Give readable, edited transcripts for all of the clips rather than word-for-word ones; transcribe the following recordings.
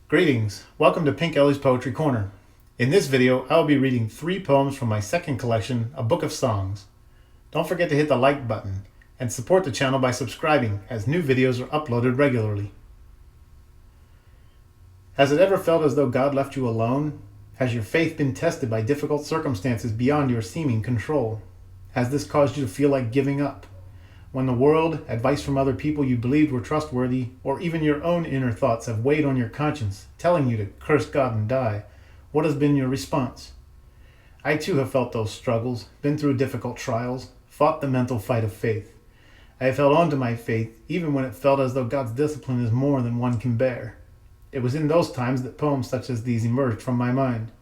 Greetings, welcome to Pink Elly's Poetry Corner. In this video, I will be reading 3 poems from my second collection, A Book of Songs. Don't forget to hit the like button and support the channel by subscribing as new videos are uploaded regularly. Has it ever felt as though God left you alone? Has your faith been tested by difficult circumstances beyond your seeming control? Has this caused you to feel like giving up? When the world, advice from other people you believed were trustworthy, or even your own inner thoughts have weighed on your conscience, telling you to curse God and die, what has been your response? I too have felt those struggles, been through difficult trials, fought the mental fight of faith. I have held on to my faith, even when it felt as though God's discipline is more than one can bear. It was in those times that poems such as these emerged from my mind.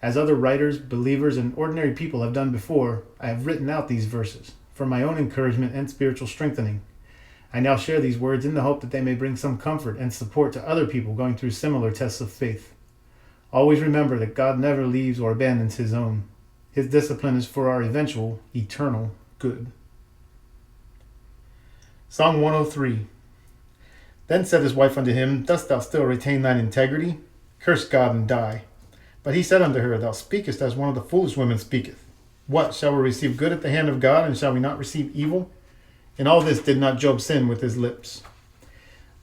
As other writers, believers, and ordinary people have done before, I have written out these verses for my own encouragement and spiritual strengthening. I now share these words in the hope that they may bring some comfort and support to other people going through similar tests of faith. Always remember that God never leaves or abandons his own. His discipline is for our eventual, eternal good. Psalm 103. Then said his wife unto him, Dost thou still retain thine integrity? Curse God and die. But he said unto her, Thou speakest as one of the foolish women speaketh. What, shall we receive good at the hand of God, and shall we not receive evil? In all this did not Job sin with his lips.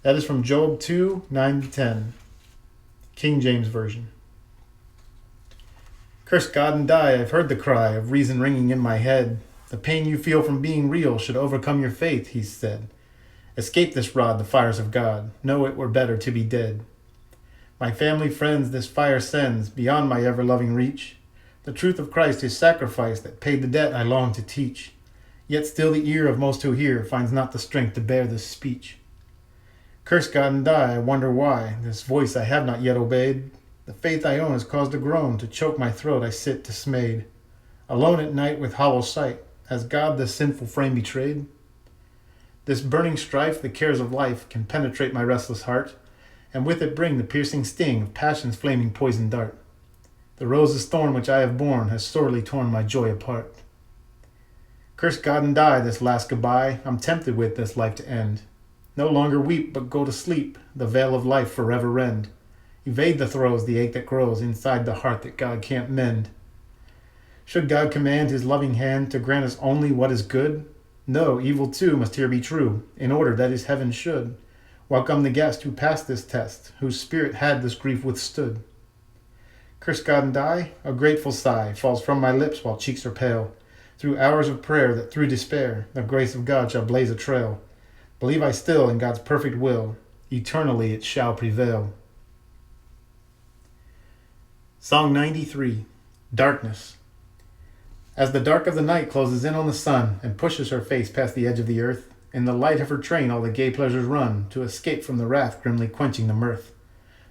That is from Job 2, 9-10, King James Version. Curse God and die, I've heard the cry of reason ringing in my head. The pain you feel from being real should overcome your faith, he said. Escape this rod, the fires of God. Know it were better to be dead. My family friends this fire sends, beyond my ever-loving reach. The truth of Christ, his sacrifice that paid the debt I long to teach. Yet still the ear of most who hear finds not the strength to bear this speech. Curse God and die, I wonder why. This voice I have not yet obeyed. The faith I own has caused a groan. To choke my throat I sit dismayed. Alone at night with hollow sight. Has God this sinful frame betrayed? This burning strife, the cares of life, can penetrate my restless heart, and with it bring the piercing sting of passion's flaming poison dart. The rose's thorn which I have borne has sorely torn my joy apart. Curse God and die this last goodbye, I'm tempted with this life to end. No longer weep, but go to sleep, the veil of life forever rend. Evade the throes, the ache that grows inside the heart that God can't mend. Should God command his loving hand to grant us only what is good? No, evil too must here be true, in order that his heaven should welcome the guest who passed this test, whose spirit had this grief withstood. Curse God and die, a grateful sigh falls from my lips while cheeks are pale, through hours of prayer that through despair the grace of God shall blaze a trail. Believe I still in God's perfect will, eternally it shall prevail. Song 93, Darkness. As the dark of the night closes in on the sun and pushes her face past the edge of the earth, in the light of her train all the gay pleasures run, to escape from the wrath grimly quenching the mirth.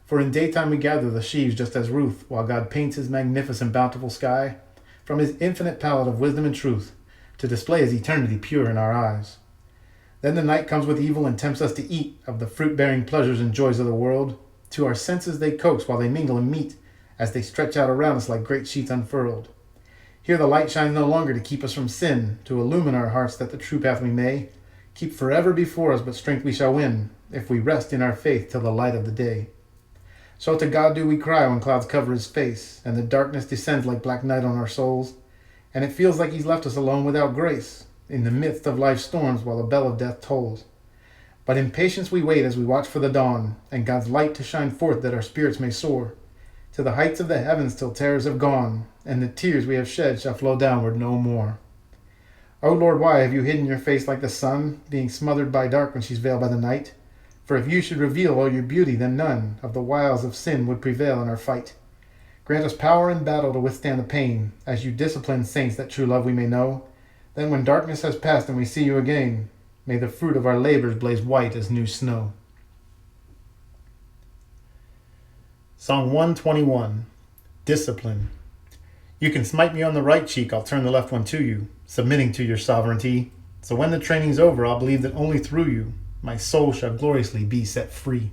For in daytime we gather the sheaves just as Ruth, while God paints his magnificent bountiful sky, from his infinite palette of wisdom and truth, to display his eternity pure in our eyes. Then the night comes with evil and tempts us to eat of the fruit-bearing pleasures and joys of the world. To our senses they coax while they mingle and meet, as they stretch out around us like great sheets unfurled. Here the light shines no longer to keep us from sin, to illumine our hearts that the true path we may keep forever before us, but strength we shall win, if we rest in our faith till the light of the day. So to God do we cry when clouds cover his face, and the darkness descends like black night on our souls, and it feels like he's left us alone without grace, in the midst of life's storms while the bell of death tolls. But in patience we wait as we watch for the dawn, and God's light to shine forth that our spirits may soar to the heights of the heavens till terrors have gone, and the tears we have shed shall flow downward no more. O Lord, why have you hidden your face like the sun, being smothered by dark when she's veiled by the night? For if you should reveal all your beauty, then none of the wiles of sin would prevail in our fight. Grant us power in battle to withstand the pain, as you discipline saints that true love we may know. Then when darkness has passed and we see you again, may the fruit of our labors blaze white as new snow. Song 121, Discipline. You can smite me on the right cheek, I'll turn the left one to you, submitting to your sovereignty. So when the training's over, I'll believe that only through you my soul shall gloriously be set free.